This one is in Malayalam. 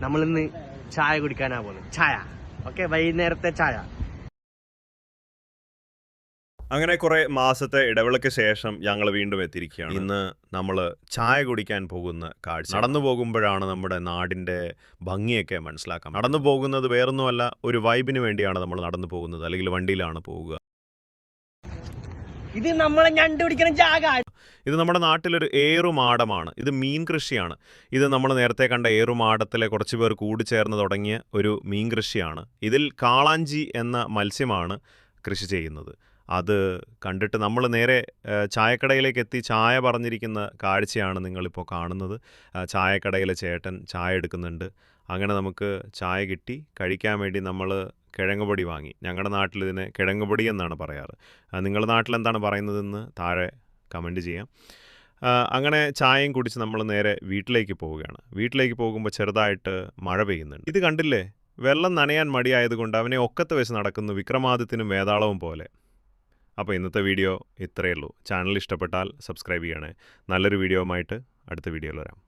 നമ്മളിന്ന് ചായ കുടിക്കാനാ പോകുന്നത്. ചായ ഓക്കെ, വൈകുന്നേരത്തെ ചായ. അങ്ങനെ കുറെ മാസത്തെ ഇടവേളയ്ക്ക് ശേഷം ഞങ്ങൾ വീണ്ടും എത്തിയിരിക്കുകയാണ്. ഇന്ന് നമ്മൾ ചായ കുടിക്കാൻ പോകുന്ന കാഴ്ച. നടന്നു പോകുമ്പോഴാണ് നമ്മുടെ നാടിൻ്റെ ഭംഗിയൊക്കെ മനസ്സിലാക്കാം. നടന്നു പോകുന്നത് വേറൊന്നുമല്ല, ഒരു വൈബിന് വേണ്ടിയാണ് നമ്മൾ നടന്നു പോകുന്നത്, അല്ലെങ്കിൽ വണ്ടിയിലാണ് പോവുക. ഇത് നമ്മളെ ഞണ്ട് പിടിക്കുന്ന ജാഗ. ഇത് നമ്മുടെ നാട്ടിലൊരു ഏറുമാടമാണ്. ഇത് മീൻ കൃഷിയാണ്. ഇത് നമ്മൾ നേരത്തെ കണ്ട ഏറുമാടത്തിലെ കുറച്ച് പേർ കൂടിച്ചേർന്ന് തുടങ്ങിയ ഒരു മീൻ കൃഷിയാണ്. ഇതിൽ കാളാഞ്ചി എന്ന മത്സ്യമാണ് കൃഷി ചെയ്യുന്നത്. അത് കണ്ടിട്ട് നമ്മൾ നേരെ ചായക്കടയിലേക്ക് എത്തി ചായ പറഞ്ഞിരിക്കുന്ന കാഴ്ചയാണ് നിങ്ങളിപ്പോൾ കാണുന്നത്. ചായക്കടയിലെ ചേട്ടൻ ചായ എടുക്കുന്നുണ്ട്. അങ്ങനെ നമുക്ക് ചായ കിട്ടി. കഴിക്കാൻ വേണ്ടി നമ്മൾ കിഴങ്ങുപൊടി വാങ്ങി. ഞങ്ങളുടെ നാട്ടിൽ ഇതിനെ കിഴങ്ങുപൊടി എന്നാണ് പറയാറ്. നിങ്ങളുടെ നാട്ടിൽ എന്താണ് പറയുന്നതെന്ന് താഴെ കമൻറ്റ് ചെയ്യാം. അങ്ങനെ ചായയും കുടിച്ച് നമ്മൾ നേരെ വീട്ടിലേക്ക് പോവുകയാണ്. വീട്ടിലേക്ക് പോകുമ്പോൾ ചെറുതായിട്ട് മഴ പെയ്യുന്നുണ്ട്. ഇത് കണ്ടില്ലേ, വെള്ളം നനയാൻ മടിയായതുകൊണ്ട് അവനെ ഒക്കത്ത് വെച്ച് നടക്കുന്നു, വിക്രമാദിത്യനും വേതാളവും പോലെ. അപ്പോൾ ഇന്നത്തെ വീഡിയോ ഇത്രയേ ഉള്ളൂ. ചാനൽ ഇഷ്ടപ്പെട്ടാൽ സബ്സ്ക്രൈബ് ചെയ്യണേ. നല്ലൊരു വീഡിയോ ആയിട്ട് അടുത്ത വീഡിയോയിൽ വരാം.